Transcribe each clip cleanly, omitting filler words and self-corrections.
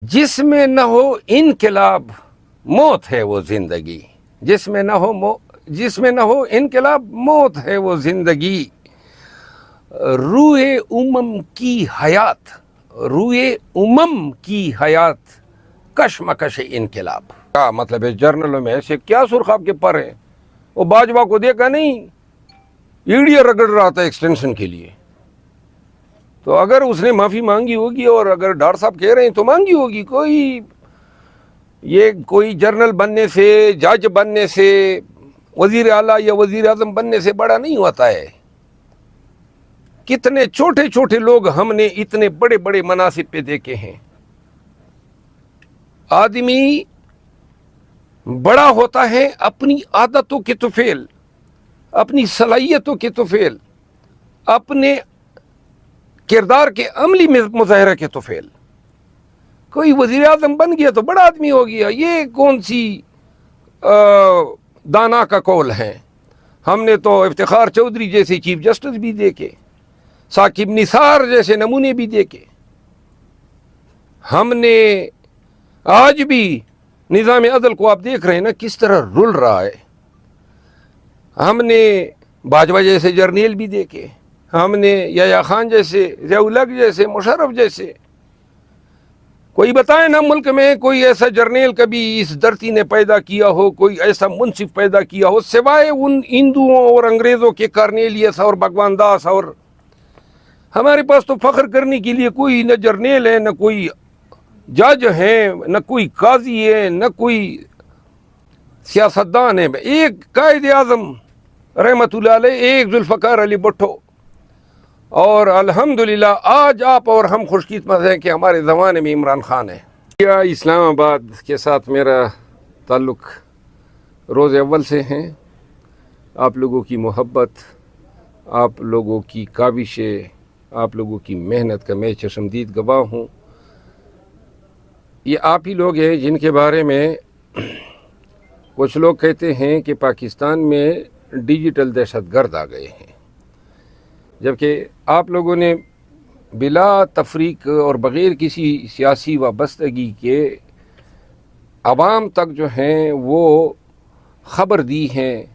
جس میں نہ ہو انقلاب موت ہے وہ زندگی، جس میں نہ ہو انقلاب موت ہے وہ زندگی، روئے امم کی حیات کشمکش انقلاب۔ کیا مطلب ہے؟ جرنلوں میں ایسے کیا سرخاب کے پر ہیں؟ وہ باجوہ کو دیکھا نہیں، ایڑیاں رگڑ رہا تھا ایکسٹینشن کے لیے، تو اگر اس نے معافی مانگی ہوگی اور اگر ڈاکٹر صاحب کہہ رہے ہیں تو مانگی ہوگی۔ کوئی جرنل بننے سے، جج بننے سے، وزیر اعلیٰ یا وزیر اعظم بننے سے بڑا نہیں ہوتا ہے۔ کتنے چھوٹے چھوٹے لوگ ہم نے اتنے بڑے بڑے مناصب پہ دیکھے ہیں۔ آدمی بڑا ہوتا ہے اپنی عادتوں کے طفیل، اپنی صلاحیتوں کے طفیل، اپنے کردار کے عملی مظاہرہ کے طفیل۔ کوئی وزیر اعظم بن گیا تو بڑا آدمی ہو گیا، یہ کون سی دانا کا قول ہے؟ ہم نے تو افتخار چودھری جیسے چیف جسٹس بھی دیکھے، ثاقب نثار جیسے نمونے بھی دیکھے۔ ہم نے آج بھی نظام عدل کو آپ دیکھ رہے ہیں نا کس طرح رل رہا ہے۔ ہم نے باجوہ جیسے جرنیل بھی دیکھے، ہم نے یحییٰ خان جیسے، ضیاء الحق جیسے، مشرف جیسے۔ کوئی بتائے نا ملک میں کوئی ایسا جرنیل کبھی اس دھرتی نے پیدا کیا ہو، کوئی ایسا منصف پیدا کیا ہو سوائے ان ہندوؤں اور انگریزوں کے کارنیلیس اور بھگوان داس۔ اور ہمارے پاس تو فخر کرنے کے لیے کوئی نہ جرنیل ہے، نہ کوئی جج ہے، نہ کوئی قاضی ہے، نہ کوئی سیاستدان ہے۔ ایک قائد اعظم رحمت اللہ علیہ، ایک ذوالفقار علی بھٹو، اور الحمدللہ آج آپ اور ہم خوش قسمت ہیں کہ ہمارے زمانے میں عمران خان ہے۔ اسلام آباد کے ساتھ میرا تعلق روز اول سے ہیں۔ آپ لوگوں کی محبت، آپ لوگوں کی کاوشیں، آپ لوگوں کی محنت کا میں چشمدید گواہ ہوں۔ یہ آپ ہی لوگ ہیں جن کے بارے میں کچھ لوگ کہتے ہیں کہ پاکستان میں ڈیجیٹل دہشت گرد آ گئے ہیں، جبکہ آپ لوگوں نے بلا تفریق اور بغیر کسی سیاسی وابستگی کے عوام تک جو ہیں وہ خبر دی ہے،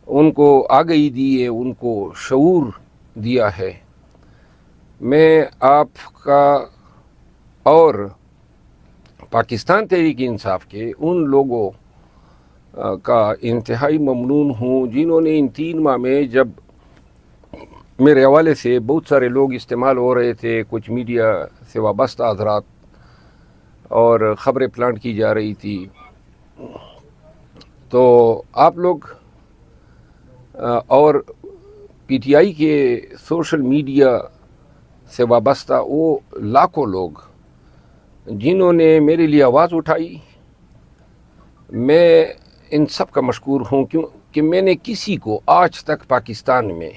ان کو آگہی دی ہے، ان کو شعور دیا ہے۔ میں آپ کا اور پاکستان تحریک انصاف کے ان لوگوں کا انتہائی ممنون ہوں جنہوں نے ان 3 ماہ میں، جب میرے حوالے سے بہت سارے لوگ استعمال ہو رہے تھے، کچھ میڈیا سے وابستہ حضرات، اور خبریں پلانٹ کی جا رہی تھی، تو آپ لوگ اور پی ٹی آئی کے سوشل میڈیا سے وابستہ وہ لاکھوں لوگ جنہوں نے میرے لیے آواز اٹھائی، میں ان سب کا مشکور ہوں، کیونکہ میں نے کسی کو آج تک پاکستان میں،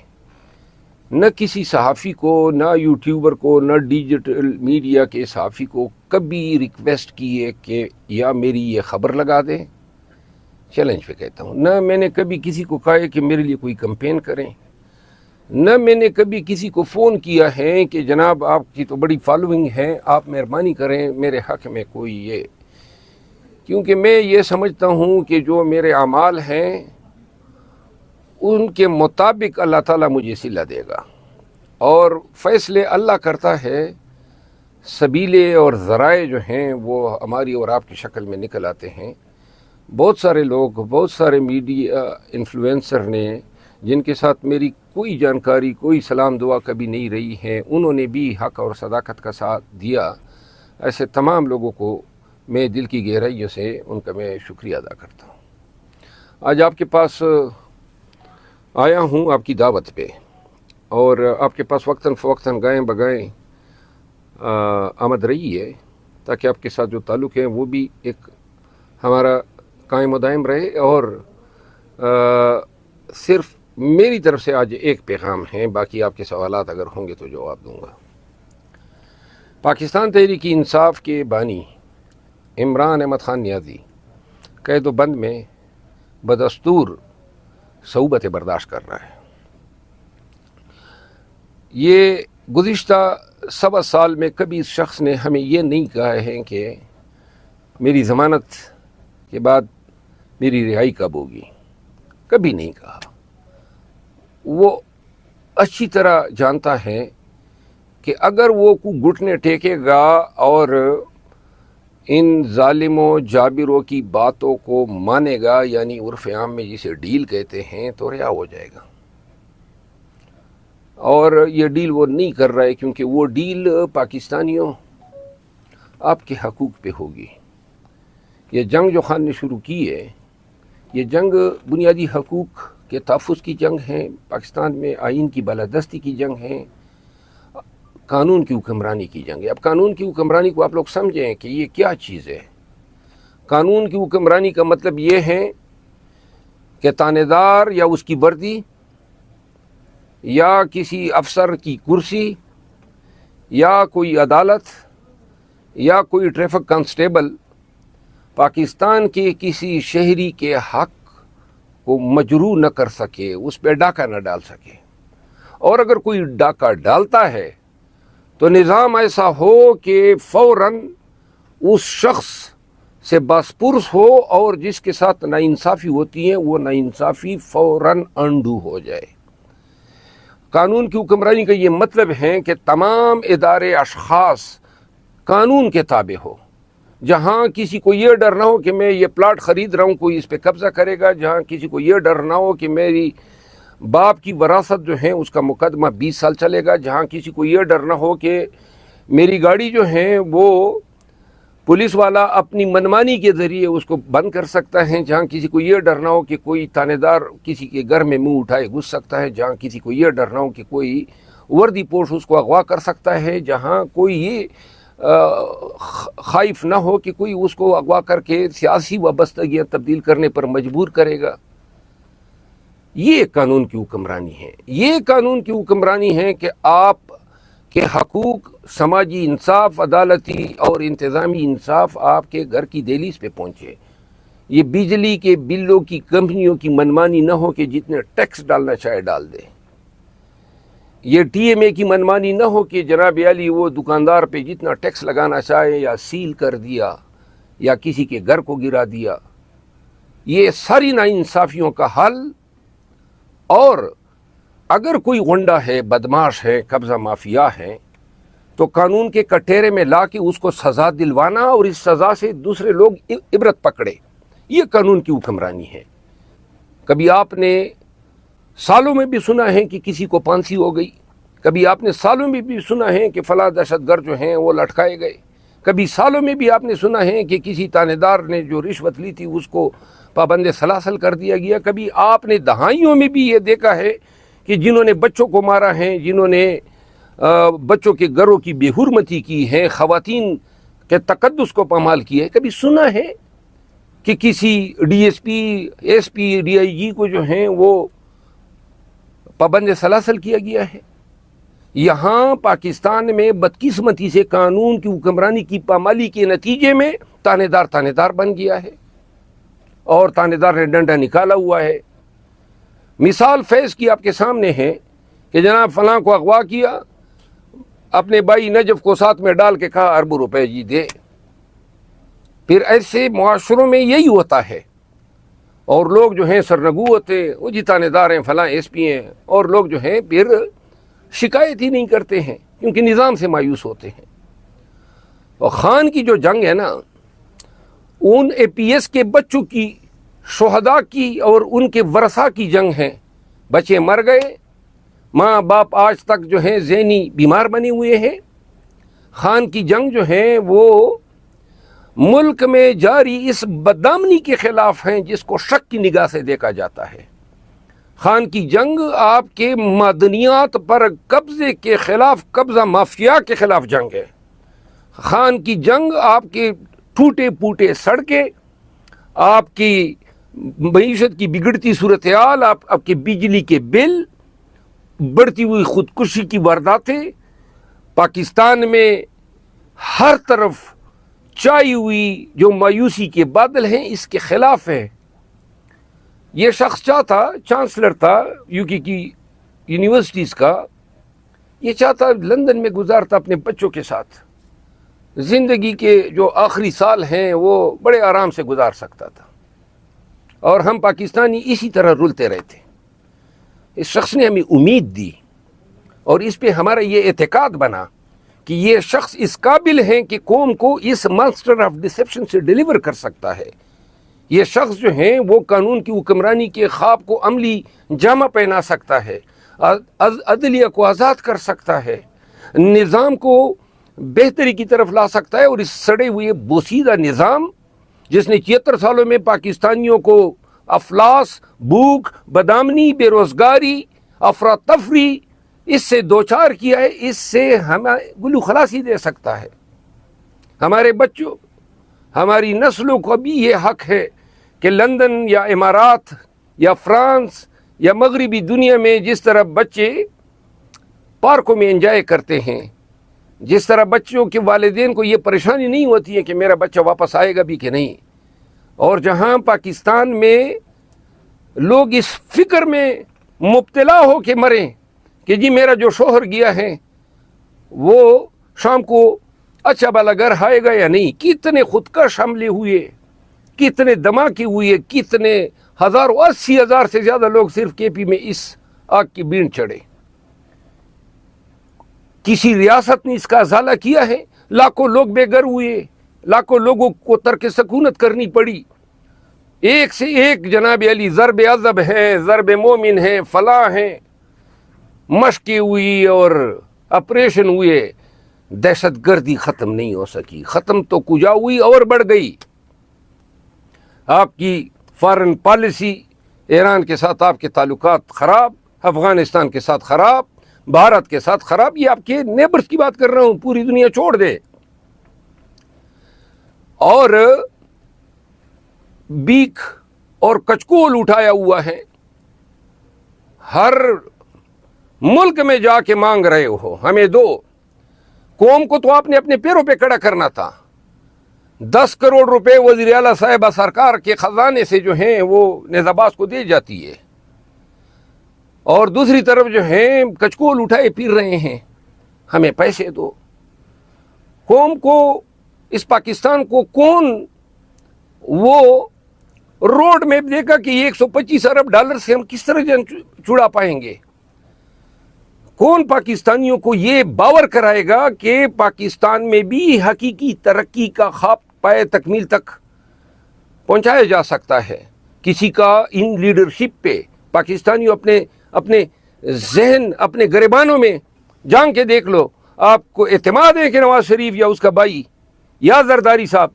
نہ کسی صحافی کو، نہ یوٹیوبر کو، نہ ڈیجیٹل میڈیا کے صحافی کو کبھی ریکویسٹ کی ہے کہ یا میری یہ خبر لگا دیں، چیلنج پہ کہتا ہوں، نہ میں نے کبھی کسی کو کہا ہے کہ میرے لیے کوئی کمپین کریں، نہ میں نے کبھی کسی کو فون کیا ہے کہ جناب آپ کی تو بڑی فالوئنگ ہے، آپ مہربانی کریں میرے حق میں کوئی یہ، کیونکہ میں یہ سمجھتا ہوں کہ جو میرے اعمال ہیں ان کے مطابق اللہ تعالیٰ مجھے صلہ دے گا، اور فیصلے اللہ کرتا ہے، سبیلے اور ذرائع جو ہیں وہ ہماری اور آپ کی شکل میں نکل آتے ہیں۔ بہت سارے لوگ، بہت سارے میڈیا انفلوئنسر نے جن کے ساتھ میری کوئی جانکاری، کوئی سلام دعا کبھی نہیں رہی ہے، انہوں نے بھی حق اور صداقت کا ساتھ دیا۔ ایسے تمام لوگوں کو میں دل کی گہرائیوں سے ان کا میں شکریہ ادا کرتا ہوں۔ آج آپ کے پاس آیا ہوں آپ کی دعوت پہ، اور آپ کے پاس وقتاً فوقتاً گائیں بگائیں آمد رہی ہے، تاکہ آپ کے ساتھ جو تعلق ہے وہ بھی ایک ہمارا قائم و دائم رہے۔ اور صرف میری طرف سے آج ایک پیغام ہے، باقی آپ کے سوالات اگر ہوں گے تو جواب دوں گا۔ پاکستان تحریک انصاف کے بانی عمران احمد خان نیازی قید و بند میں بدستور صعوبت برداشت کر رہا ہے۔ یہ گزشتہ 1.25 سال میں کبھی اس شخص نے ہمیں یہ نہیں کہا ہے کہ میری ضمانت کے بعد میری رہائی کب ہوگی، کبھی نہیں کہا۔ وہ اچھی طرح جانتا ہے کہ اگر وہ گھٹنے ٹیکے گا اور ان ظالموں جابروں کی باتوں کو مانے گا، یعنی عرف عام میں جسے ڈیل کہتے ہیں، تو رہا ہو جائے گا۔ اور یہ ڈیل وہ نہیں کر رہا ہے کیونکہ وہ ڈیل پاکستانیوں آپ کے حقوق پہ ہوگی۔ یہ جنگ جو خان نے شروع کی ہے، یہ جنگ بنیادی حقوق کے تحفظ کی جنگ ہے، پاکستان میں آئین کی بالادستی کی جنگ ہے، قانون کی حکمرانی کی جنگ ہے۔ اب قانون کی حکمرانی کو آپ لوگ سمجھیں کہ یہ کیا چیز ہے۔ قانون کی حکمرانی کا مطلب یہ ہے کہ تانے دار یا اس کی وردی یا کسی افسر کی کرسی یا کوئی عدالت یا کوئی ٹریفک کانسٹیبل پاکستان کے کسی شہری کے حق کو مجروح نہ کر سکے، اس پہ ڈاکہ نہ ڈال سکے، اور اگر کوئی ڈاکہ ڈالتا ہے تو نظام ایسا ہو کہ فوراً اس شخص سے باسپرس ہو اور جس کے ساتھ ناانصافی ہوتی ہے وہ ناانصافی فوراً انڈو ہو جائے۔ قانون کی حکمرانی کا یہ مطلب ہے کہ تمام ادارے اشخاص قانون کے تابع ہو، جہاں کسی کو یہ ڈر نہ ہو کہ میں یہ پلاٹ خرید رہا ہوں کوئی اس پہ قبضہ کرے گا، جہاں کسی کو یہ ڈر نہ ہو کہ میری باپ کی وراثت جو ہے اس کا مقدمہ 20 سال چلے گا، جہاں کسی کو یہ ڈر نہ ہو کہ میری گاڑی جو ہے وہ پولیس والا اپنی منمانی کے ذریعے اس کو بند کر سکتا ہے، جہاں کسی کو یہ ڈر نہ ہو کہ کوئی تانے دار کسی کے گھر میں منہ اٹھائے گھس سکتا ہے، جہاں کسی کو یہ ڈر نہ ہو کہ کوئی وردی پوش اس کو اغوا کر سکتا ہے، جہاں کوئی یہ خائف نہ ہو کہ کوئی اس کو اغوا کر کے سیاسی وابستگیاں تبدیل کرنے پر مجبور کرے گا۔ یہ قانون کی حکمرانی ہے۔ یہ قانون کی حکمرانی ہے کہ آپ کے حقوق، سماجی انصاف، عدالتی اور انتظامی انصاف آپ کے گھر کی دہلیز پہ پہنچے۔ یہ بجلی کے بلوں کی کمپنیوں کی منمانی نہ ہو کہ جتنے ٹیکس ڈالنا چاہے ڈال دے۔ یہ ٹی ایم اے کی منمانی نہ ہو کہ جناب علی وہ دکاندار پہ جتنا ٹیکس لگانا چاہے یا سیل کر دیا یا کسی کے گھر کو گرا دیا۔ یہ ساری ناانصافیوں کا حل، اور اگر کوئی غنڈہ ہے، بدماش ہے، قبضہ مافیا ہے، تو قانون کے کٹہرے میں لا کے اس کو سزا دلوانا اور اس سزا سے دوسرے لوگ عبرت پکڑے، یہ قانون کی حکمرانی ہے۔ کبھی آپ نے سالوں میں بھی سنا ہے کہ کسی کو پھانسی ہو گئی، کبھی آپ نے سالوں میں بھی سنا ہے کہ فلاں دہشت گرد جو ہیں وہ لٹکائے گئے، کبھی سالوں میں بھی آپ نے سنا ہے کہ کسی تانے دار نے جو رشوت لی تھی اس کو پابند سلاسل کر دیا گیا۔ کبھی آپ نے دہائیوں میں بھی یہ دیکھا ہے کہ جنہوں نے بچوں کو مارا ہے، جنہوں نے بچوں کے گھروں کی بے حرمتی کی ہے، خواتین کے تقدس کو پامال کیا ہے۔ کبھی سنا ہے کہ کسی D S P, S P, D I G کو جو ہیں وہ پابند سلاسل کیا گیا ہے؟ یہاں پاکستان میں بدقسمتی سے قانون کی حکمرانی کی پامالی کے نتیجے میں تانے دار بن گیا ہے، اور تانے دار نے ڈنڈا نکالا ہوا ہے۔ مثال فیض کی آپ کے سامنے ہے کہ جناب فلاں کو اغوا کیا، اپنے بھائی نجف کو ساتھ میں ڈال کے کہا اربوں روپے جی دے۔ پھر ایسے معاشروں میں یہی ہوتا ہے، اور لوگ جو ہیں سرنگو ہوتے، وہ جی تانے دار ہیں، فلاں ایس پی ہیں، اور لوگ جو ہیں پھر شکایت ہی نہیں کرتے ہیں کیونکہ نظام سے مایوس ہوتے ہیں۔ اور خان کی جو جنگ ہے نا، ان اے پی ایس کے بچوں کی، شہداء کی اور ان کے ورثاء کی جنگ ہے۔ بچے مر گئے، ماں باپ آج تک جو ہیں ذہنی بیمار بنے ہوئے ہیں۔ خان کی جنگ جو ہے وہ ملک میں جاری اس بدامنی کے خلاف ہیں جس کو شک کی نگاہ سے دیکھا جاتا ہے۔ خان کی جنگ آپ کے معدنیات پر قبضے کے خلاف، قبضہ مافیا کے خلاف جنگ ہے۔ خان کی جنگ آپ کے ٹوٹے پوٹے سڑکیں، آپ کی معیشت کی بگڑتی صورتحال، آپ کے بجلی کے بل، بڑھتی ہوئی خودکشی کی وارداتیں، پاکستان میں ہر طرف چھائی ہوئی جو مایوسی کے بادل ہیں، اس کے خلاف ہے۔ یہ شخص چانسلر تھا یو کے کی یونیورسٹیز کا، یہ چاہتا لندن میں گزارتا اپنے بچوں کے ساتھ زندگی کے جو آخری سال ہیں وہ بڑے آرام سے گزار سکتا تھا، اور ہم پاکستانی اسی طرح رلتے رہتے۔ اس شخص نے ہمیں امید دی اور اس پہ ہمارا یہ اعتقاد بنا کہ یہ شخص اس قابل ہیں کہ قوم کو اس ماسٹر آف ڈسیپشن سے ڈیلیور کر سکتا ہے۔ یہ شخص جو ہیں وہ قانون کی حکمرانی کے خواب کو عملی جامہ پہنا سکتا ہے، عدلیہ کو آزاد کر سکتا ہے، نظام کو بہتری کی طرف لا سکتا ہے، اور اس سڑے ہوئے بوسیدہ نظام جس نے 76 سالوں میں پاکستانیوں کو افلاس، بھوک، بدامنی، بے روزگاری، افراتفری اس سے دوچار کیا ہے، اس سے ہمیں گلو خلاصی دے سکتا ہے۔ ہمارے بچوں، ہماری نسلوں کو بھی یہ حق ہے کہ لندن یا امارات یا فرانس یا مغربی دنیا میں جس طرح بچے پارکوں میں انجوائے کرتے ہیں، جس طرح بچوں کے والدین کو یہ پریشانی نہیں ہوتی ہے کہ میرا بچہ واپس آئے گا بھی کہ نہیں، اور جہاں پاکستان میں لوگ اس فکر میں مبتلا ہو کے مریں کہ جی میرا جو شوہر گیا ہے وہ شام کو اچھا بالا گھر آئے گا یا نہیں، کتنے خودکش حملے ہوئے، کتنے دھماکے ہوئے، کتنے ہزاروں، 80,000 سے زیادہ لوگ صرف کے پی میں اس آگ کی بین چڑھے۔ کسی ریاست نے اس کا ازالہ کیا ہے؟ لاکھوں لوگ بے گھر ہوئے، لاکھوں لوگوں کو ترک سکونت کرنی پڑی، ایک سے ایک جناب علی ضرب عذب ہے، ضرب مومن ہے، فلاں ہیں، مشقیں ہوئی اور آپریشن ہوئے، دہشت گردی ختم نہیں ہو سکی، ختم تو کجا ہوئی اور بڑھ گئی۔ آپ کی فارن پالیسی، ایران کے ساتھ آپ کے تعلقات خراب، افغانستان کے ساتھ خراب، بھارت کے ساتھ خراب، یہ آپ کے نیبرز کی بات کر رہا ہوں، پوری دنیا چھوڑ دے۔ اور بیک اور کچکول اٹھایا ہوا ہے، ہر ملک میں جا کے مانگ رہے ہو ہمیں دو۔ قوم کو تو آپ نے اپنے پیروں پہ کھڑا کرنا تھا۔ 10 کروڑ روپے وزیر اعلیٰ صاحبہ سرکار کے خزانے سے جو ہیں وہ نظاباز کو دے جاتی ہے، اور دوسری طرف جو ہیں کچکول اٹھائے پھر رہے ہیں ہمیں پیسے دو۔ قوم کو، اس پاکستان کو کون وہ روڈ میپ دے گا کہ 125 ارب ڈالر سے ہم کس طرح جان چھڑا پائیں گے؟ کون پاکستانیوں کو یہ باور کرائے گا کہ پاکستان میں بھی حقیقی ترقی کا خواب پائے تکمیل تک پہنچایا جا سکتا ہے؟ کسی کا ان لیڈرشپ پہ پاکستانیوں اپنے ذہن، اپنے گریبانوں میں جان کے دیکھ لو، آپ کو اعتماد ہے کہ نواز شریف یا اس کا بھائی یا زرداری صاحب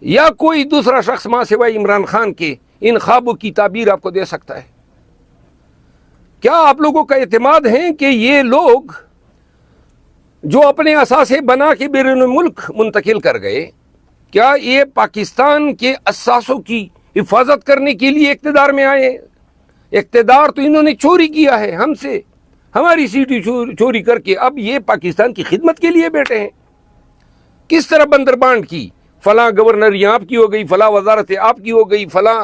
یا کوئی دوسرا شخص ماں سوائے عمران خان کے ان خوابوں کی تعبیر آپ کو دے سکتا ہے؟ کیا آپ لوگوں کا اعتماد ہے کہ یہ لوگ جو اپنے اثاثے بنا کے بیرون ملک منتقل کر گئے، کیا یہ پاکستان کے اثاثوں کی حفاظت کرنے کے لیے اقتدار میں آئے؟ اقتدار تو انہوں نے چوری کیا ہے ہم سے، ہماری سیٹیں چوری کر کے اب یہ پاکستان کی خدمت کے لیے بیٹھے ہیں۔ کس طرح بندر بانٹ کی، فلاں گورنر یہ آپ کی ہو گئی، فلاں وزارت آپ کی ہو گئی، فلاں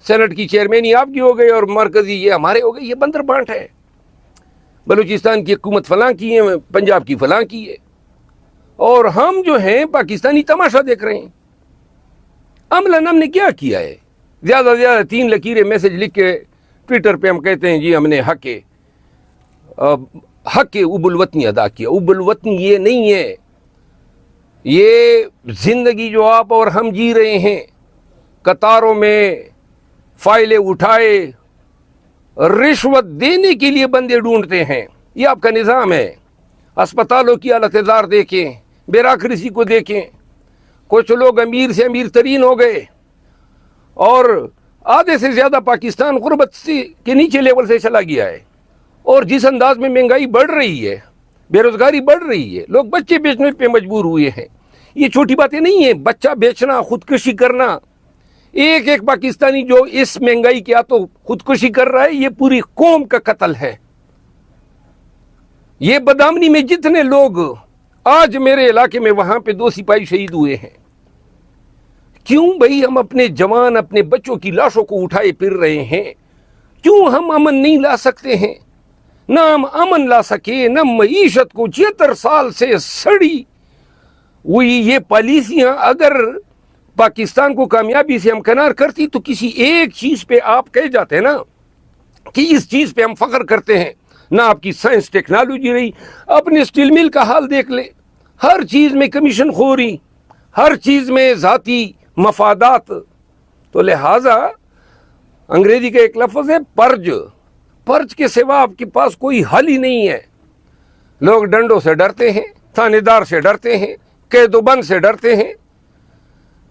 سینٹ کی چیئرمینی آپ کی ہو گئی، اور مرکزی یہ ہمارے ہو گئی۔ یہ بندر بانٹ ہے۔ بلوچستان کی حکومت فلاں کی ہے، پنجاب کی فلاں کی ہے، اور ہم جو ہیں پاکستانی تماشا دیکھ رہے ہیں۔ عملاً ہم نے کیا کیا ہے؟ زیادہ سے زیادہ 3 لکیریں میسج لکھ کے ٹویٹر پہ ہم کہتے ہیں جی ہم نے حق اب الوطنی ادا کیا۔ اب الوطنی یہ نہیں ہے، یہ زندگی جو آپ اور ہم جی رہے ہیں، قطاروں میں فائلیں اٹھائے رشوت دینے کے لیے بندے ڈھونڈتے ہیں، یہ آپ کا نظام ہے۔ اسپتالوں کی حالت زار دیکھیں، بیوروکریسی کو دیکھیں، کچھ لوگ امیر سے امیر ترین ہو گئے، اور آدھے سے زیادہ پاکستان غربت کے نیچے لیول سے چلا گیا ہے۔ اور جس انداز میں مہنگائی بڑھ رہی ہے، بے روزگاری بڑھ رہی ہے، لوگ بچے بیچنے پہ مجبور ہوئے ہیں۔ یہ چھوٹی باتیں نہیں ہیں، بچہ بیچنا، خودکشی کرنا۔ ایک ایک پاکستانی جو اس مہنگائی کے ہاتھوں خودکشی کر رہا ہے، یہ پوری قوم کا قتل ہے۔ یہ بدامنی میں جتنے لوگ آج میرے علاقے میں وہاں پہ 2 سپاہی شہید ہوئے ہیں، کیوں بھئی ہم اپنے جوان، اپنے بچوں کی لاشوں کو اٹھائے پھر رہے ہیں؟ کیوں ہم امن نہیں لا سکتے ہیں؟ نہ ہم امن لا سکے، نہ معیشت کو 76 سال سے سڑی ہوئی یہ پالیسیاں اگر پاکستان کو کامیابی سے ہمکنار کرتی تو کسی ایک چیز پہ آپ کہہ جاتے نا کہ اس چیز پہ ہم فخر کرتے ہیں، نہ آپ کی سائنس ٹیکنالوجی رہی۔ اپنے اسٹیل مل کا حال دیکھ لے، ہر چیز میں کمیشن خوری، ہر چیز میں ذاتی مفادات۔ تو لہٰذا انگریزی کا ایک لفظ ہے پرج کے سوا آپ کے پاس کوئی حل ہی نہیں ہے۔ لوگ ڈنڈوں سے ڈرتے ہیں، تھانے دار سے ڈرتے ہیں، قید و بند سے ڈرتے ہیں۔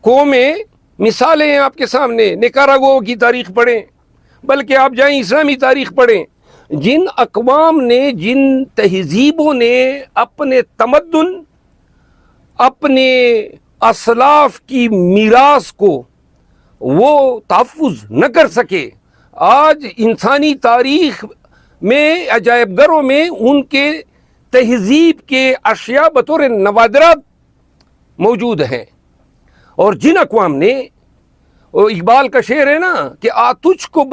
قومیں مثالیں ہیں آپ کے سامنے، نکاراگوا کی تاریخ پڑھیں، بلکہ آپ جائیں اسلامی تاریخ پڑھیں، جن اقوام نے، جن تہذیبوں نے اپنے تمدن، اپنے اسلاف کی میراث کو وہ تحفظ نہ کر سکے، آج انسانی تاریخ میں عجائب گھروں میں ان کے تہذیب کے اشیاء بطور نوادرات موجود ہیں۔ اور جن اقوام نے، وہ اقبال کا شعر ہے نا کہ تجھ کو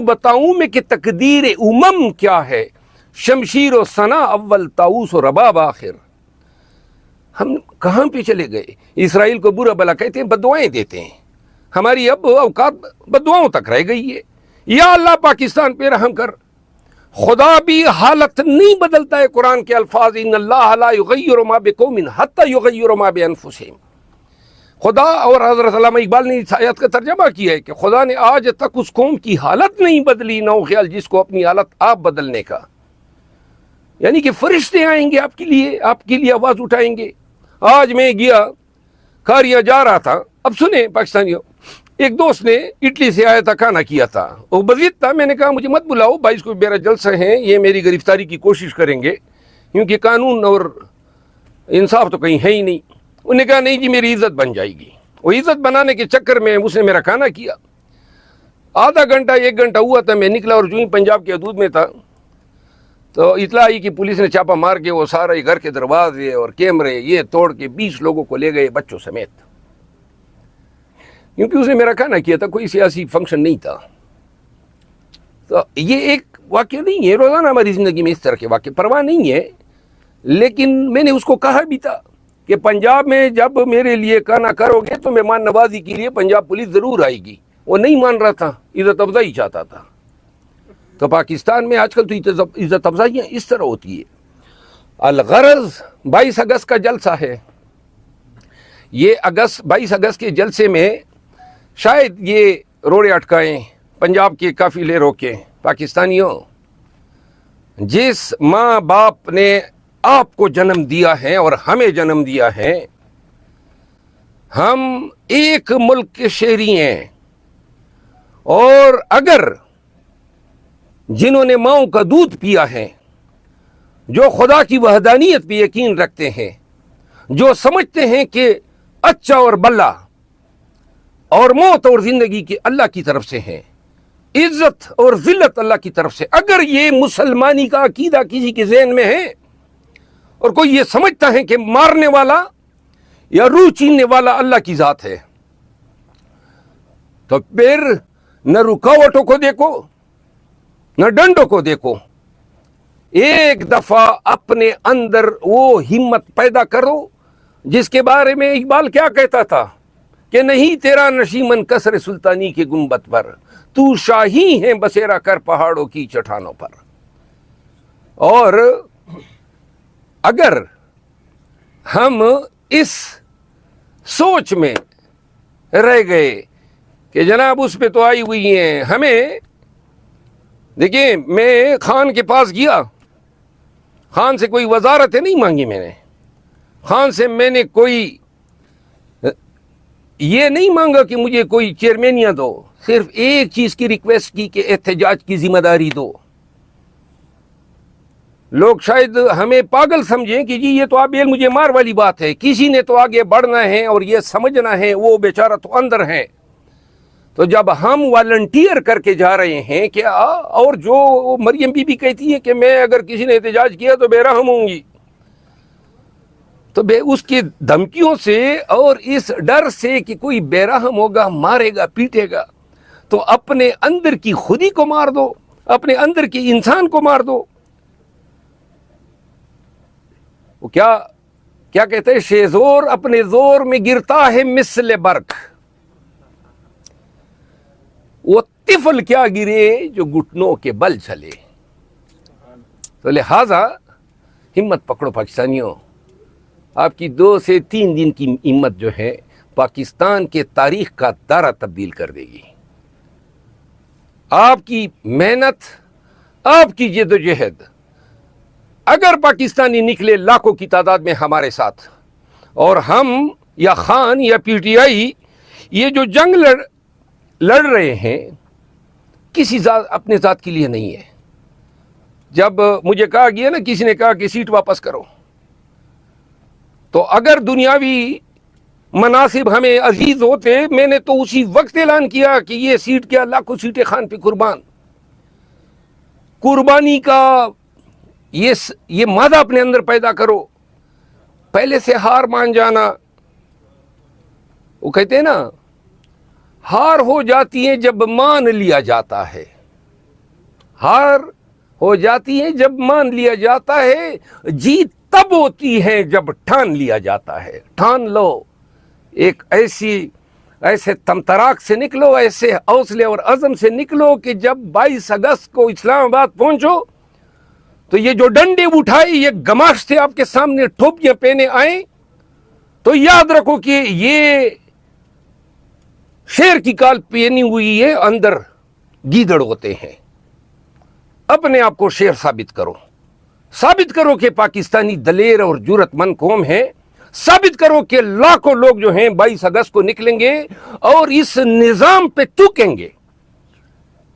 بتاؤں میں کہ تقدیر امم کیا ہے، شمشیر و ثنا اول طاؤس و رباب آخر۔ ہم کہاں پہ چلے گئے؟ اسرائیل کو برا بلا کہتے ہیں، بددعائیں دیتے ہیں، ہماری اب اوقات بددعاؤں تک رہ گئی ہے۔ یا اللہ پاکستان پہ رحم کر۔ خدا بھی حالت نہیں بدلتا ہے، قرآن کے الفاظ ان اللہ لا یغیر ما بقوم حتی یغیروا ما بانفسہم۔ خدا، اور حضرت علامہ اقبال نے اس آیت کا ترجمہ کیا ہے کہ خدا نے آج تک اس قوم کی حالت نہیں بدلی، نو خیال جس کو اپنی حالت آپ بدلنے کا۔ یعنی کہ فرشتے آئیں گے آپ کے لیے آواز اٹھائیں گے۔ آج میں گیا کاریا جا رہا تھا، اب سنیں پاکستانیوں، ایک دوست نے اٹلی سے آیا تھا، کھانا کیا تھا، وہ بزید تھا، میں نے کہا مجھے مت بلاؤ، 22 کو میرا جلسہ ہے، یہ میری گرفتاری کی کوشش کریں گے کیونکہ قانون اور انصاف تو کہیں ہے ہی نہیں۔ انہوں نے کہا نہیں جی میری عزت بن جائے گی۔ وہ عزت بنانے کے چکر میں اس نے میرا کھانا کیا۔ آدھا گھنٹہ 1 گھنٹہ ہوا تھا، میں نکلا اور جو ہی پنجاب کے حدود میں تھا تو اطلاع آئی کہ پولیس نے چھاپا مار کے وہ سارے گھر کے دروازے اور کیمرے یہ توڑ کے 20 لوگوں کو لے گئے، بچوں سمیت، کیونکہ اس نے میرا کھانا کیا تھا، کوئی سیاسی فنکشن نہیں تھا۔ تو یہ ایک واقعہ نہیں ہے، روزانہ ہماری زندگی میں اس طرح کے واقعے پرواہ نہیں ہے، لیکن میں نے اس کو کہا بھی تھا کہ پنجاب میں جب میرے لیے کھانا کرو گے تو مہمان نوازی کے لیے پنجاب پولیس ضرور آئے گی۔ وہ نہیں مان رہا تھا، عزت افزائی چاہتا تھا۔ تو پاکستان میں آج کل تو عزت افزائیاں اس طرح ہوتی ہے۔ الغرض 22 اگست کا جلسہ ہے، یہ 22 اگست کے جلسے میں شاید یہ روڑے اٹکائیں، پنجاب کے قافلے روکیں۔ پاکستانیوں، جس ماں باپ نے آپ کو جنم دیا ہے اور ہمیں جنم دیا ہے، ہم ایک ملک کے شہری ہیں، اور اگر جنہوں نے ماؤں کا دودھ پیا ہے، جو خدا کی وحدانیت پہ یقین رکھتے ہیں، جو سمجھتے ہیں کہ اچھا اور بلا اور موت اور زندگی کے اللہ کی طرف سے ہیں، عزت اور ذلت اللہ کی طرف سے، اگر یہ مسلمانی کا عقیدہ کسی کے ذہن میں ہے اور کوئی یہ سمجھتا ہے کہ مارنے والا یا روح چیننے والا اللہ کی ذات ہے، تو پھر نہ رکاوٹوں کو دیکھو نہ ڈنڈوں کو دیکھو، ایک دفعہ اپنے اندر وہ ہمت پیدا کرو جس کے بارے میں اقبال کیا کہتا تھا کہ نہیں تیرا نشیمن کسر سلطانی کے گنبد پر، تو شاہی ہے بسیرا کر پہاڑوں کی چٹانوں پر۔ اور اگر ہم اس سوچ میں رہ گئے کہ جناب اس پہ تو آئی ہوئی ہیں ہمیں، دیکھیں میں خان کے پاس گیا، خان سے کوئی وزارتیں نہیں مانگی، میں نے خان سے میں نے کوئی یہ نہیں مانگا کہ مجھے کوئی چیئرمینیاں دو، صرف ایک چیز کی ریکویسٹ کی کہ احتجاج کی ذمہ داری دو۔ لوگ شاید ہمیں پاگل سمجھیں کہ جی یہ تو آپ مجھے مار والی بات ہے، کسی نے تو آگے بڑھنا ہے اور یہ سمجھنا ہے وہ بیچارہ تو اندر ہے۔ تو جب ہم والنٹیئر کر کے جا رہے ہیں کہ اور جو مریم بی بی کہتی ہے کہ میں اگر کسی نے احتجاج کیا تو بے رحم ہوں گی، تو اس کی دھمکیوں سے اور اس ڈر سے کہ کوئی بے رحم ہوگا، مارے گا، پیٹے گا، تو اپنے اندر کی خودی کو مار دو۔ اپنے اندر کے انسان کو مار دو. وہ کیا کہتے ہیں, شیزور اپنے زور میں گرتا ہے مثل برق. وہ طفل کیا گرے جو گھٹنوں کے بل چلے. تو لہذا ہمت پکڑو پاکستانیوں. آپ کی 2 سے 3 دن کی ہمت جو ہے پاکستان کے تاریخ کا دارہ تبدیل کر دے گی. آپ کی محنت, آپ کی جد و جہد, اگر پاکستانی نکلے لاکھوں کی تعداد میں ہمارے ساتھ, اور ہم یا خان یا پی ٹی آئی یہ جو جنگ لڑ رہے ہیں کسی اپنے ذات کے لیے نہیں ہے. جب مجھے کہا گیا نا, کسی نے کہا کہ سیٹ واپس کرو, تو اگر دنیاوی مناصب ہمیں عزیز ہوتے, میں نے تو اسی وقت اعلان کیا کہ یہ سیٹ کیا, لاکھوں سیٹیں خان پہ قربان. قربانی کا یہ مادہ اپنے اندر پیدا کرو. پہلے سے ہار مان جانا, وہ کہتے ہیں نا ہار ہو جاتی ہے جب مان لیا جاتا ہے. ہار ہو جاتی ہے جب مان لیا جاتا ہے, جیت تب ہوتی ہے جب ٹھان لیا جاتا ہے. ٹھان لو, ایک ایسے تمتراک سے نکلو, ایسے حوصلے اور عزم سے نکلو کہ جب 22 اگست کو اسلام آباد پہنچو تو یہ جو ڈنڈے اٹھائے, یہ گماشتے آپ کے سامنے ٹوپیاں پہنے آئیں, تو یاد رکھو کہ یہ شیر کی کال پہنی ہوئی ہے, اندر گیدڑ ہوتے ہیں. اپنے آپ کو شیر ثابت کرو کہ پاکستانی دلیر اور جرت مند قوم ہے. ثابت کرو کہ لاکھوں لوگ جو ہیں 22 اگست کو نکلیں گے اور اس نظام پہ تھوکیں گے.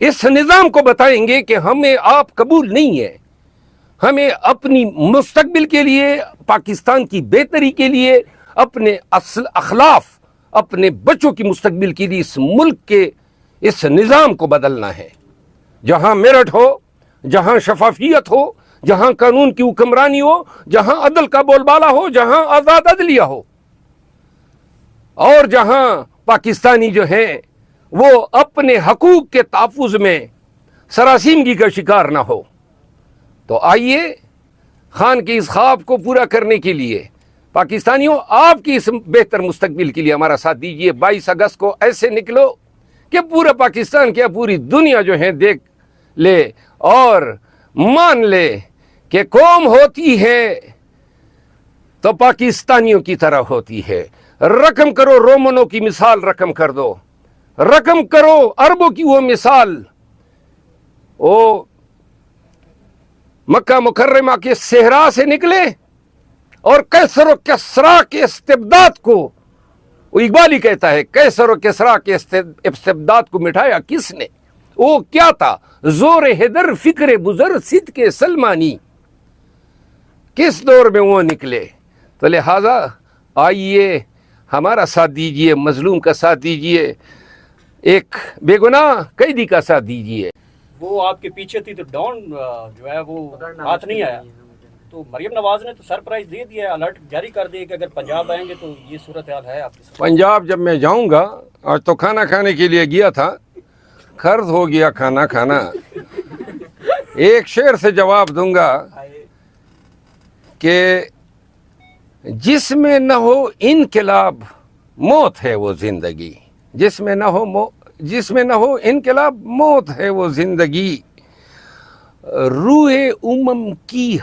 اس نظام کو بتائیں گے کہ ہمیں آپ قبول نہیں ہے. ہمیں اپنی مستقبل کے لیے, پاکستان کی بہتری کے لیے, اپنے اخلاف, اپنے بچوں کی مستقبل کے لیے اس ملک کے اس نظام کو بدلنا ہے. جہاں میرٹ ہو, جہاں شفافیت ہو, جہاں قانون کی حکمرانی ہو, جہاں عدل کا بول بالا ہو, جہاں آزاد عدلیہ ہو, اور جہاں پاکستانی جو ہیں وہ اپنے حقوق کے تحفظ میں سراسیمگی کا شکار نہ ہو. تو آئیے خان کے اس خواب کو پورا کرنے کے لیے پاکستانیوں, آپ کی اس بہتر مستقبل کے لیے ہمارا ساتھ دیجیے. 22 اگست کو ایسے نکلو کہ پورا پاکستان کیا پوری دنیا جو ہے دیکھ لے اور مان لے کہ قوم ہوتی ہے تو پاکستانیوں کی طرح ہوتی ہے. رقم کرو, رومنوں کی مثال رقم کر دو, رقم کرو عربوں کی وہ مثال. وہ مکہ مکرمہ کے صحرا سے نکلے اور کیسر و کسرا کے استبداد کو, وہ اقبال ہی کہتا ہے, کیسر و کسرا کے استبداد کو مٹایا کس نے؟ وہ کیا تھا؟ زور حیدر فکر بزر صدق سلمانی. کس دور میں وہ نکلے؟ تو لہذا آئیے ہمارا ساتھ دیجئے, مظلوم کا ساتھ دیجئے, ایک بے گناہ قیدی کا ساتھ دیجئے. وہ آپ کے پیچھے تھی تو ڈان جو ہے وہ ہاتھ نہیں آیا, تو مریم نواز نے تو سرپرائز دے دیا, الرٹ جاری کر دیا کہ اگر پنجاب آئیں گے تو یہ صورتحال ہے آپ کے ساتھ. پنجاب جب میں جاؤں گا, آج تو کھانا کھانے کے لیے گیا تھا, قرض ہو گیا کھانا. ایک شعر سے جواب دوں گا کہ جس میں نہ ہو انقلاب موت ہے وہ زندگی, جس میں نہ ہو انقلاب موت ہے وہ زندگی. روئے امم کی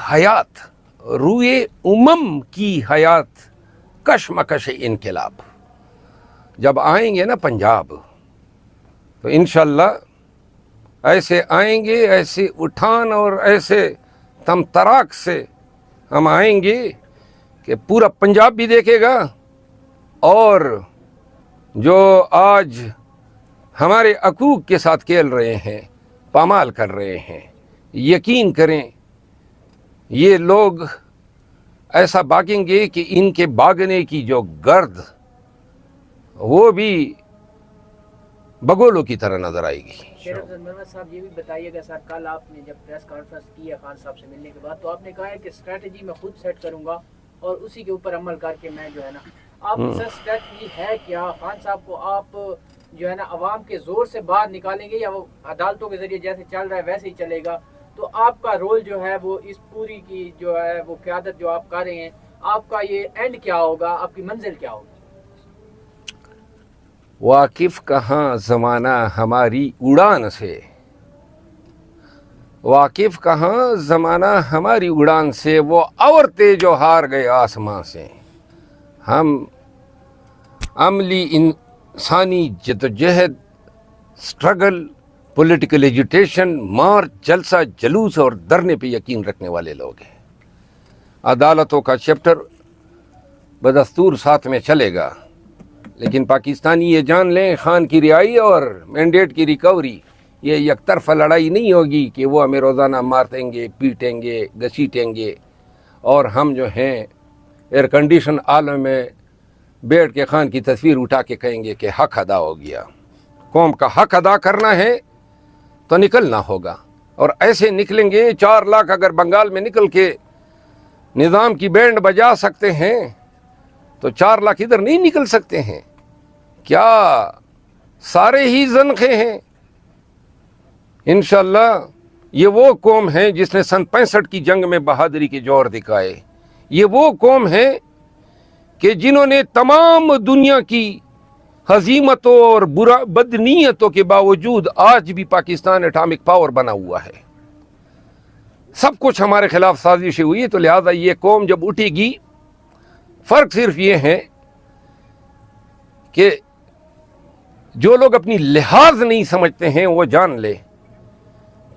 حیات کشمکش انقلاب. جب آئیں گے نا پنجاب تو انشاءاللہ ایسے آئیں گے, ایسے اٹھان اور ایسے تمتراک سے ہم آئیں گے کہ پورا پنجاب بھی دیکھے گا, اور جو آج ہمارے حقوق کے ساتھ کھیل رہے ہیں, پامال کر رہے ہیں, یقین کریں یہ لوگ ایسا بھاگیں گے کہ ان کے بھاگنے کی جو گرد وہ بھی بگولوں کی طرح نظر آئے گی. شیر افضل محمد صاحب یہ بھی بتائیے گا سر, کل آپ نے جب پریس کانفرنس کی ہے خان صاحب سے ملنے کے بعد, تو آپ نے کہا ہے کہ اسٹریٹجی میں خود سیٹ کروں گا اور اسی کے اوپر عمل کر کے میں جو ہے نا, آپ کی سر اسٹریٹجی ہے کیا؟ خان صاحب کو آپ جو ہے نا عوام کے زور سے باہر نکالیں گے، یا وہ عدالتوں کے ذریعے جیسے چل رہا ہے ویسے ہی چلے گا؟ تو آپ کا رول جو ہے وہ اس پوری کی جو ہے وہ قیادت جو آپ کر رہے ہیں، آپ کا یہ اینڈ کیا ہوگا، آپ کی منزل کیا ہوگی؟ واقف کہاں زمانہ ہماری اڑان سے، واقف کہاں زمانہ ہماری اڑان سے، وہ عورتیں جو ہار گئے آسمان سے. ہم عملی انسانی جدوجہد، سٹرگل، پولیٹیکل ایجوٹیشن، مارچ، جلسہ، جلوس اور دھرنے پہ یقین رکھنے والے لوگ ہیں. عدالتوں کا چیپٹر بدستور ساتھ میں چلے گا، لیکن پاکستانی یہ جان لیں، خان کی رہائی اور مینڈیٹ کی ریکوری یہ یک طرفہ لڑائی نہیں ہوگی کہ وہ ہمیں روزانہ مارتیں گے، پیٹیں گے، گھسیٹیں گے، اور ہم جو ہیں ایئر کنڈیشن عالم میں بیٹھ کے خان کی تصویر اٹھا کے کہیں گے کہ حق ادا ہو گیا. قوم کا حق ادا کرنا ہے تو نکلنا ہوگا، اور ایسے نکلیں گے. 4 لاکھ اگر بنگال میں نکل کے نظام کی بینڈ بجا سکتے ہیں تو 4 لاکھ ادھر نہیں نکل سکتے ہیں کیا؟ سارے ہی زنخے ہیں. انشاءاللہ یہ وہ قوم ہے جس نے سن 65 کی جنگ میں بہادری کے جوہر دکھائے. یہ وہ قوم ہے کہ جنہوں نے تمام دنیا کی ہزیمتوں اور بدنیتوں کے باوجود آج بھی پاکستان اٹامک پاور بنا ہوا ہے. سب کچھ ہمارے خلاف سازشیں ہوئی، تو لہذا یہ قوم جب اٹھے گی، فرق صرف یہ ہے کہ جو لوگ اپنی لحاظ نہیں سمجھتے ہیں وہ جان لے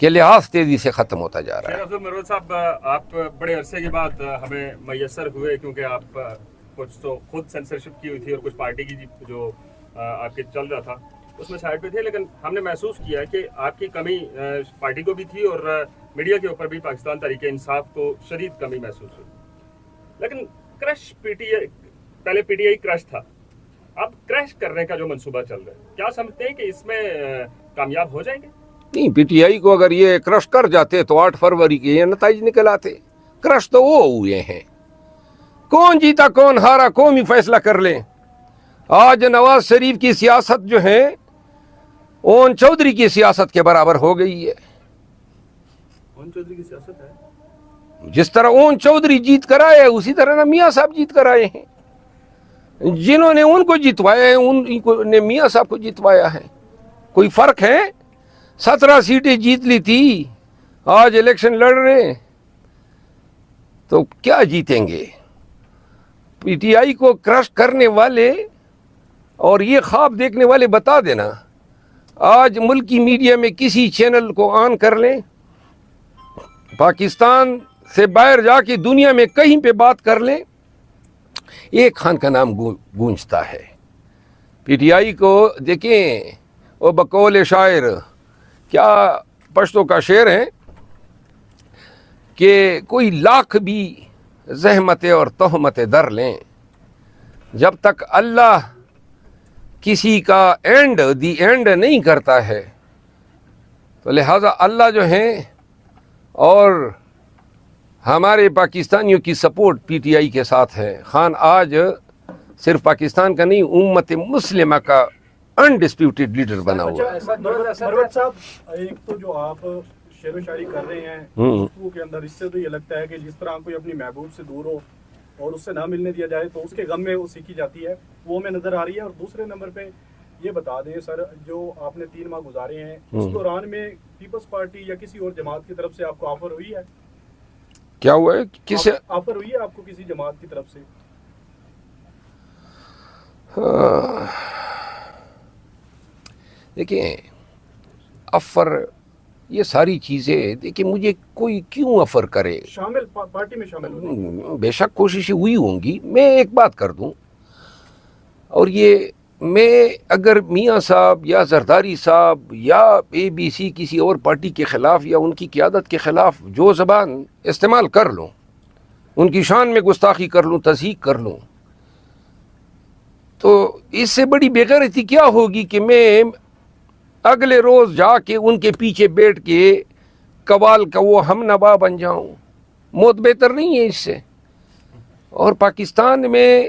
کہ لحاظ تیزی سے ختم ہوتا جا رہا ہے. شیخ عبد المروت صاحب، آپ بڑے عرصے کے بعد ہمیں میسر ہوئے، کیونکہ آپ کچھ تو خود سینسرشپ کی ہوئی تھی اور کچھ پارٹی کی جو آپ کے چل رہا تھا اس میں سائڈ پہ تھے، لیکن ہم نے محسوس کیا کہ آپ کی کمی پارٹی کو بھی تھی اور میڈیا کے اوپر بھی پاکستان تحریک انصاف کو شدید کمی محسوس ہوئی. لیکن کرش پی ٹی آئی، پہلے پی ٹی آئی کرش تھا، اب کرش کرنے کا جو منصوبہ چل رہا ہے، کیا سمجھتے ہیں کہ اس میں کامیاب ہو جائیں گے؟ نہیں، پی ٹی آئی کو اگر یہ کرش کر جاتے تو 8 فروری کے یہ نتائج نکل آتے. کرش تو وہ ہوئے ہیں، کون جیتا کون ہارا قوم ہی فیصلہ کر لیں. آج نواز شریف کی سیاست جو ہے اون چودھری کی سیاست کے برابر ہو گئی ہے. اون چودھری کی سیاست ہے، جس طرح اون چودھری جیت کر آئے اسی طرح نا میاں صاحب جیت کر آئے ہیں. جنہوں نے ان کو جتوایا ہے ان کو نے میاں صاحب کو جتوایا ہے. کوئی فرق ہے؟ 17 سیٹیں جیت لی تھی، آج الیکشن لڑ رہے ہیں تو کیا جیتیں گے؟ پی ٹی آئی کو کرش کرنے والے اور یہ خواب دیکھنے والے بتا دینا، آج ملکی میڈیا میں کسی چینل کو آن کر لیں، پاکستان سے باہر جا کے دنیا میں کہیں پہ بات کر لیں، ایک خان کا نام گونجتا ہے. پی ٹی آئی کو دیکھیں، وہ بقول شاعر، کیا پشتوں کا شعر ہے کہ کوئی لاکھ بھی زحمتیں اور تہمتیں در لیں، جب تک اللہ کسی کا دی اینڈ نہیں کرتا ہے تو لہذا اللہ جو ہیں اور ہمارے پاکستانیوں کی سپورٹ پی ٹی آئی کے ساتھ ہے. خان آج صرف پاکستان کا نہیں، امت مسلمہ کا انڈسپیوٹڈ لیڈر بنا ہوا ہے. مروت صاحب، ایک تو جو آپ شعر و شاعری کر رہے ہیں گفتگو کے اندر، اس سے تو یہ لگتا ہے کہ جس طرح کوئی اپنی محبوب سے دور ہو اور اس سے نہ ملنے دیا جائے تو اس کے غم میں وہ سیکھی جاتی ہے، وہ ہمیں نظر آ رہی ہے. اور دوسرے نمبر پہ یہ بتا دیں سر، جو آپ نے 3 ماہ گزارے ہیں اس دوران میں پیپلز پارٹی یا کسی اور جماعت کی طرف سے آپ کو آفر ہوئی ہے؟ کیا ہوا ہے؟ کس آفر ہوئی ہے آپ کو کسی جماعت کی طرف سے؟ دیکھیں، افر یہ ساری چیزیں، دیکھیں مجھے کوئی کیوں افر کرے، شامل پارٹی میں شامل ہونے بے شک کوششیں ہوئی ہوں گی. میں ایک بات کر دوں، اور یہ میں اگر میاں صاحب یا زرداری صاحب یا اے بی سی کسی اور پارٹی کے خلاف یا ان کی قیادت کے خلاف جو زبان استعمال کر لوں، ان کی شان میں گستاخی کر لوں، تضحیق کر لوں، تو اس سے بڑی بے غیرتی کیا ہوگی کہ میں اگلے روز جا کے ان کے پیچھے بیٹھ کے قوال کا وہ ہم نوا بن جاؤں. موت بہتر نہیں ہے اس سے. اور پاکستان میں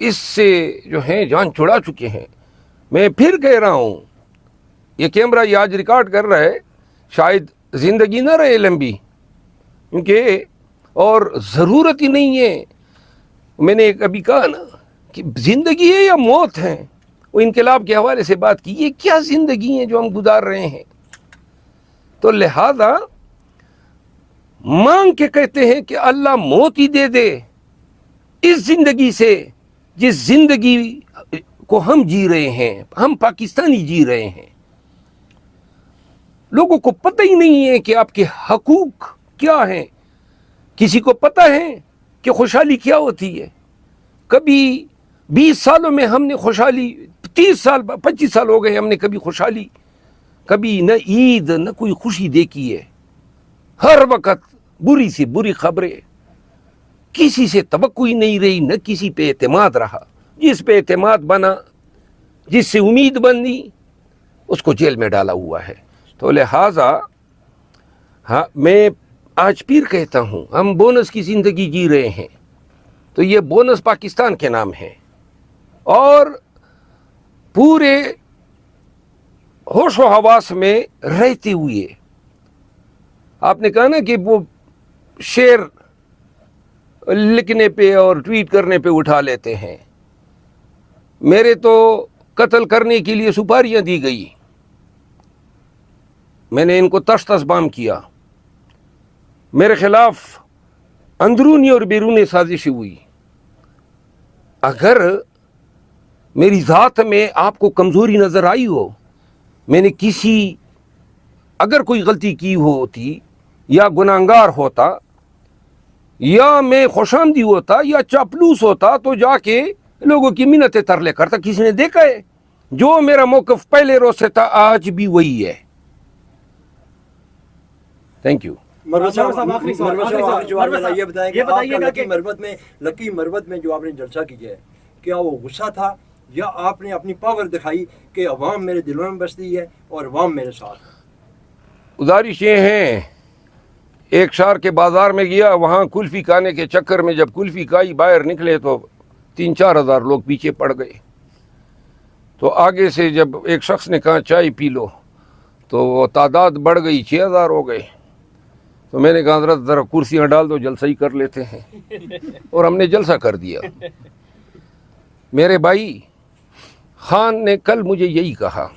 اس سے جو ہیں جان چھڑا چکے ہیں. میں پھر کہہ رہا ہوں, یہ کیمرہ یہ آج ریکارڈ کر رہا ہے, شاید زندگی نہ رہے لمبی, کیونکہ اور ضرورت ہی نہیں ہے. میں نے ابھی کہا نا کہ زندگی ہے یا موت ہے, وہ انقلاب کے حوالے سے بات کی, یہ کیا زندگی ہے جو ہم گزار رہے ہیں. تو لہذا مانگ کے کہتے ہیں کہ اللہ موت ہی دے دے اس زندگی سے جس زندگی کو ہم جی رہے ہیں, ہم پاکستانی جی رہے ہیں. لوگوں کو پتہ ہی نہیں ہے کہ آپ کے حقوق کیا ہیں. کسی کو پتہ ہے کہ خوشحالی کیا ہوتی ہے؟ کبھی 20 سالوں میں ہم نے خوشحالی, 30 سال 25 سال ہو گئے ہم نے کبھی خوشحالی, کبھی نہ عید نہ کوئی خوشی دیکھی ہے. ہر وقت بری سی بری خبریں, کسی سے توقع ہی نہیں رہی, نہ کسی پہ اعتماد رہا. جس پہ اعتماد بنا, جس سے امید بنی, اس کو جیل میں ڈالا ہوا ہے. تو لہٰذا میں آج پھر کہتا ہوں, ہم بونس کی زندگی جی رہے ہیں, تو یہ بونس پاکستان کے نام ہے. اور پورے ہوش و حواس میں رہتے ہوئے, آپ نے کہا نا کہ وہ شعر لکھنے پہ اور ٹویٹ کرنے پہ اٹھا لیتے ہیں. میرے تو قتل کرنے کے لیے سپاریاں دی گئی, میں نے ان کو تش تش بام کیا, میرے خلاف اندرونی اور بیرونی سازش ہوئی. اگر میری ذات میں آپ کو کمزوری نظر آئی ہو, میں نے اگر کوئی غلطی کی ہوتی یا گناہگار ہوتا یا میں خوشامدی ہوتا یا چاپلوس ہوتا, تو جا کے لوگوں کی منتیں ترلے کرتا. کسی نے دیکھا ہے؟ جو میرا موقف پہلے روز سے تھا آج بھی وہی ہے. Thank you. یہ بتائیے گا کہ لکی مربت میں جو آپ نے جلسہ کیا ہے, کیا وہ غصہ تھا یا آپ نے اپنی پاور دکھائی کہ عوام میرے دلوں میں بستی ہے اور عوام میرے ساتھ؟ گزارش یہ ہیں, ایک شہر کے بازار میں گیا, وہاں کلفی کھانے کے چکر میں جب کلفی کھائی باہر نکلے تو 3-4 ہزار لوگ پیچھے پڑ گئے. تو آگے سے جب ایک شخص نے کہا چائے پی لو, تو وہ تعداد بڑھ گئی, 6,000 ہو گئے. تو میں نے کہا حضرت ذرا کرسیاں ڈال دو, جلسہ ہی کر لیتے ہیں. اور ہم نے جلسہ کر دیا. میرے بھائی خان نے کل مجھے یہی کہا,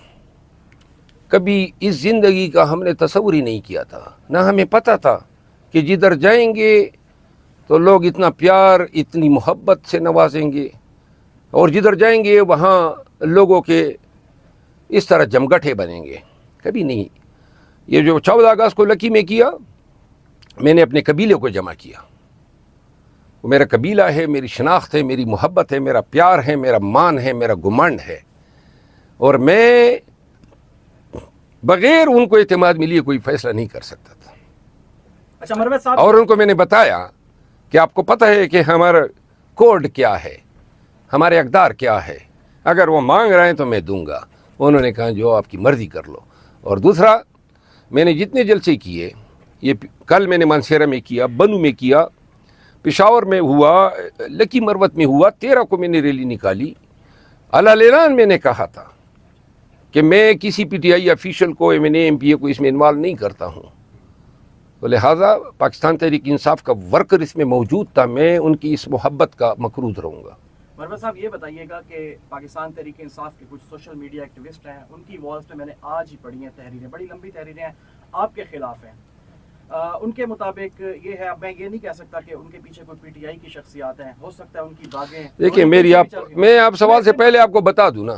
کبھی اس زندگی کا ہم نے تصور ہی نہیں کیا تھا, نہ ہمیں پتہ تھا کہ جدھر جائیں گے تو لوگ اتنا پیار اتنی محبت سے نوازیں گے, اور جدھر جائیں گے وہاں لوگوں کے اس طرح جمگٹھے بنیں گے. کبھی نہیں. یہ جو 14 اگست کو لکی میں کیا, میں نے اپنے قبیلے کو جمع کیا. وہ میرا قبیلہ ہے, میری شناخت ہے, میری محبت ہے, میرا پیار ہے, میرا مان ہے, میرا گمنڈ ہے. اور میں بغیر ان کو اعتماد ملیے کوئی فیصلہ نہیں کر سکتا تھا. اچھا مروت صاحب, اور ان کو میں نے بتایا کہ آپ کو پتہ ہے کہ ہمارا کوڈ کیا ہے, ہمارے اقدار کیا ہے, اگر وہ مانگ رہے ہیں تو میں دوں گا. انہوں نے کہا جو آپ کی مرضی کر لو. اور دوسرا, میں نے جتنے جلسے کیے, یہ کل میں نے مانسہرہ میں کیا, بنو میں کیا, پشاور میں ہوا, لکی مروت میں ہوا, 13 کو میں نے ریلی نکالی. اعلان میں نے کہا تھا کہ میں کسی پی ٹی آئی افیشل کو, ایم پی اے کو اس میں انوالو نہیں کرتا ہوں. تو لہٰذا پاکستان تحریک انصاف کا ورکر اس میں موجود تھا, میں ان کی اس محبت کا مقروض رہوں گا. مروت صاحب یہ بتائیے گا کہ پاکستان تحریک انصاف کے کچھ سوشل میڈیا ایکٹیوسٹ ہیں, ان کی والز پہ میں نے آج ہی پڑھی ہیں تحریریں, بڑی لمبی تحریریں ہیں, آپ کے خلاف ہیں. ان کے مطابق یہ ہے, اب میں یہ نہیں کہہ سکتا کہ ان کے پیچھے کوئی پی ٹی آئی کی شخصیات ہیں, ہو سکتا ہے ان کی باغیں. دیکھیں میں آپ سوال سے پہلے آپ کو بتا دوں نا,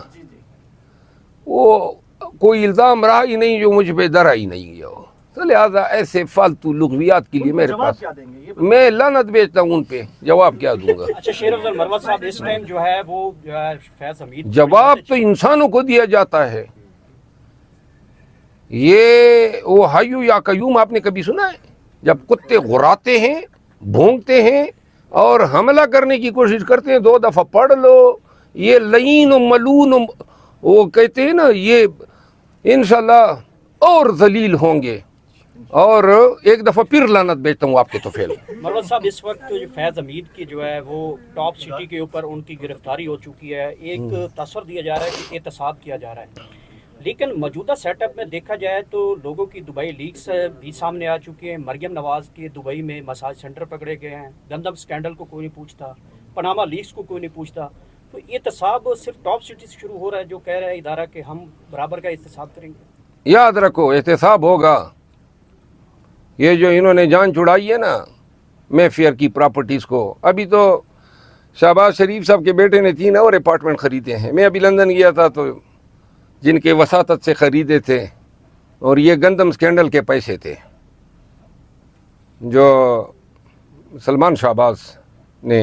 وہ کوئی الزام رہا ہی نہیں جو مجھ پہ درا ہی نہیں گیا ہو. تو لہٰذا ایسے فالتو لغویات کے لیے میرے پاس, میں لعنت بیچتا ہوں ان پہ, جواب کیا دوں گا؟ اچھا شیر افضل مروت صاحب, اس ٹائم جو ہے وہ فیض حمید, جواب تو انسانوں کو دیا جاتا ہے. یہ وہ حیو یا قیوم آپ نے کبھی سنا ہے؟ جب کتے غراتے ہیں, بھونکتے ہیں اور حملہ کرنے کی کوشش کرتے ہیں, 2 دفعہ پڑھ لو. یہ لعین و ملون, وہ کہتے ہیں نا, یہ انشاءاللہ اور ذلیل ہوں گے. اور ایک دفعہ پھر لعنت بھیجتا ہوں آپ کے توفیل. مروت صاحب اس وقت جو فیض حمید کی جو ہے وہ ٹاپ سٹی کے اوپر ان کی گرفتاری ہو چکی ہے. ایک تصور دیا جا رہا ہے کہ احتساب کیا جا رہا ہے، لیکن موجودہ سیٹ اپ میں دیکھا جائے تو لوگوں کی دبئی لیکس بھی سامنے آ چکے ہیں. مریم نواز کے دبئی میں مساج سینٹر پکڑے گئے ہیں. گندم سکینڈل کو کوئی نہیں پوچھتا، پناما لیکس کو کوئی نہیں پوچھتا. تو احتساب صرف ٹاپ سٹی سے شروع ہو رہا ہے، جو کہہ رہا ہے ادارہ کہ ہم برابر کا احتساب کریں گے. یاد رکھو احتساب ہوگا. یہ جو انہوں نے جان چھڑائی ہے نا مے فیئر کی پراپرٹیز کو، ابھی تو شہباز شریف صاحب کے بیٹے نے 3 اور اپارٹمنٹ خریدے ہیں. میں ابھی لندن گیا تھا تو جن کے وساطت سے خریدے تھے، اور یہ گندم سکینڈل کے پیسے تھے جو سلمان شہباز نے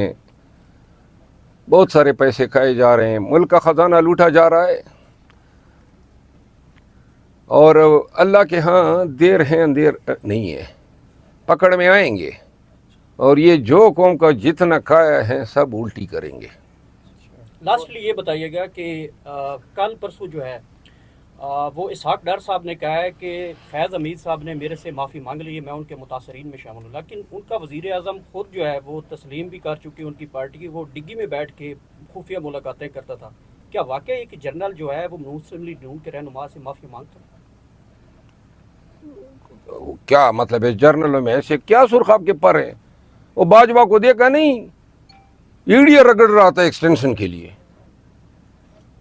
بہت سارے پیسے کھائے جا رہے ہیں. ملک کا خزانہ لوٹا جا رہا ہے، اور اللہ کے ہاں دیر ہے اندیر نہیں ہے، پکڑ میں آئیں گے. اور یہ جو قوم کا جتنا کھایا ہے سب الٹی کریں گے. لاسٹلی یہ بتائیے گا کہ کل پرسوں جو ہے وہ اسحاق ڈار صاحب نے کہا ہے کہ فیض حمید صاحب نے میرے سے معافی مانگ لی ہے، میں ان کے متاثرین میں شامل ہوں. لیکن ان کا وزیر اعظم خود جو ہے وہ تسلیم بھی کر چکی ان کی پارٹی کی، وہ ڈگی میں بیٹھ کے خفیہ ملاقاتیں کرتا تھا. کیا واقعی ایک جنرل جو ہے وہ مسلم لیگ نون کے رہنما سے معافی مانگتا ہے؟ کیا مطلب ہے جرنلوں میں ایسے کیا سرخاب کے پر ہیں؟ وہ باجوہ کو دیکھا نہیں، ایڑیاں رگڑ رہا تھا ایکسٹینشن کے لیے.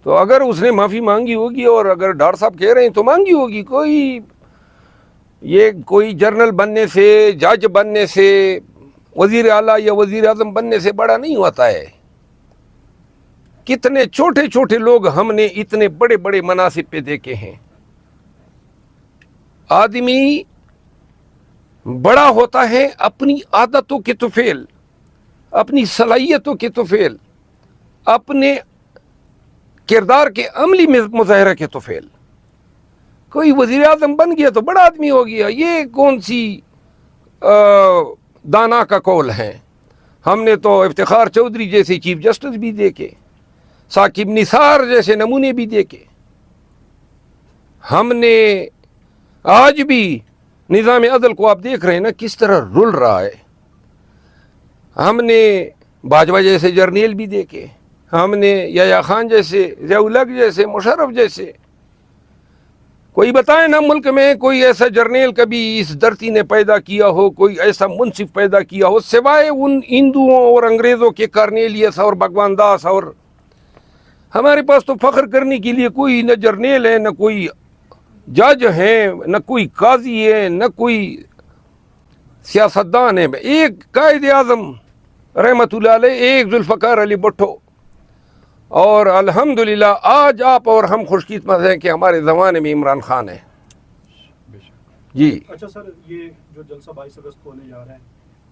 تو اگر اس نے معافی مانگی ہوگی، اور اگر ڈار صاحب کہہ رہے ہیں تو مانگی ہوگی. کوئی جرنل بننے سے، جج بننے سے، وزیر اعلیٰ یا وزیر اعظم بننے سے بڑا نہیں ہوتا ہے. کتنے چھوٹے چھوٹے لوگ ہم نے اتنے بڑے بڑے مناصب پہ دیکھے ہیں. آدمی بڑا ہوتا ہے اپنی عادتوں کے طفیل، اپنی صلاحیتوں کے طفیل، اپنے کردار کے عملی مظاہرہ کے طفیل. کوئی وزیر اعظم بن گیا تو بڑا آدمی ہو گیا، یہ کون سی دانا کا قول ہے؟ ہم نے تو افتخار چودھری جیسے چیف جسٹس بھی دیکھے، ثاقب نثار جیسے نمونے بھی دیکھے. ہم نے آج بھی نظام عدل کو آپ دیکھ رہے ہیں نا کس طرح رل رہا ہے. ہم نے باجوہ جیسے جرنیل بھی دیکھے، ہم نے یحییٰ خان جیسے، ضیاء الحق جیسے، مشرف جیسے. کوئی بتائے نا ملک میں کوئی ایسا جرنیل کبھی اس دھرتی نے پیدا کیا ہو، کوئی ایسا منصف پیدا کیا ہو سوائے ان ہندوؤں اور انگریزوں کے کارنیلیس اور بھگوان داس. اور ہمارے پاس تو فخر کرنے کے لیے کوئی نہ جرنیل ہے، نہ کوئی جج ہیں، نہ کوئی قاضی ہے، نہ کوئی سیاستدان ہے. ایک قائد اعظم رحمت اللہ علیہ، ایک ذوالفقار علی بھٹو. اور الحمدللہ آج آپ اور ہم خوش قسمت ہیں کہ ہمارے زمانے میں عمران خان ہے. جی اچھا سر، یہ جو جلسہ 22 اگست کو ہونے جا رہا ہے،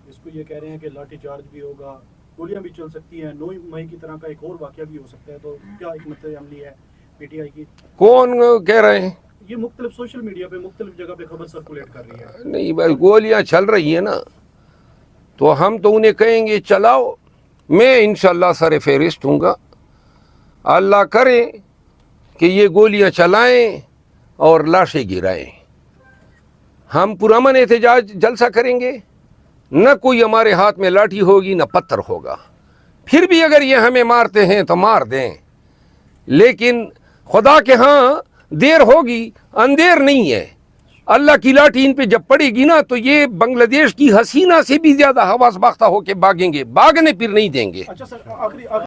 اس کو یہ کہہ رہے ہیں کہ لاٹھی چارج بھی ہوگا، گولیاں بھی چل سکتی ہیں، 9 مئی کی طرح کا ایک اور واقعہ بھی ہو سکتا ہے. تو کیا حکمت عملی ہے پی ٹی آئی کی؟ کون کہہ رہے ہیں؟ یہ مختلف سوشل میڈیا پہ مختلف جگہ پہ خبر سرکولیٹ کر رہی ہے. نہیں بھائی، گولیاں چل رہی ہیں نا، تو ہم تو انہیں کہیں گے چلاؤ. میں انشاءاللہ سر فہرست ہوں گا. اللہ کرے کہ یہ گولیاں چلائیں اور لاشیں گرائیں. ہم پرامن احتجاج جلسہ کریں گے، نہ کوئی ہمارے ہاتھ میں لاٹھی ہوگی نہ پتھر ہوگا. پھر بھی اگر یہ ہمیں مارتے ہیں تو مار دیں، لیکن خدا کے ہاں دیر ہوگی، اندیر نہیں ہے. اللہ کی لاٹھی ان پہ جب پڑے گی نا تو یہ بنگلہ دیش کی حسینہ سے بھی زیادہ حواس باختہ ہو کے بھاگیں گے، بھاگنے پھر نہیں دیں گے. اچھا سر، آخری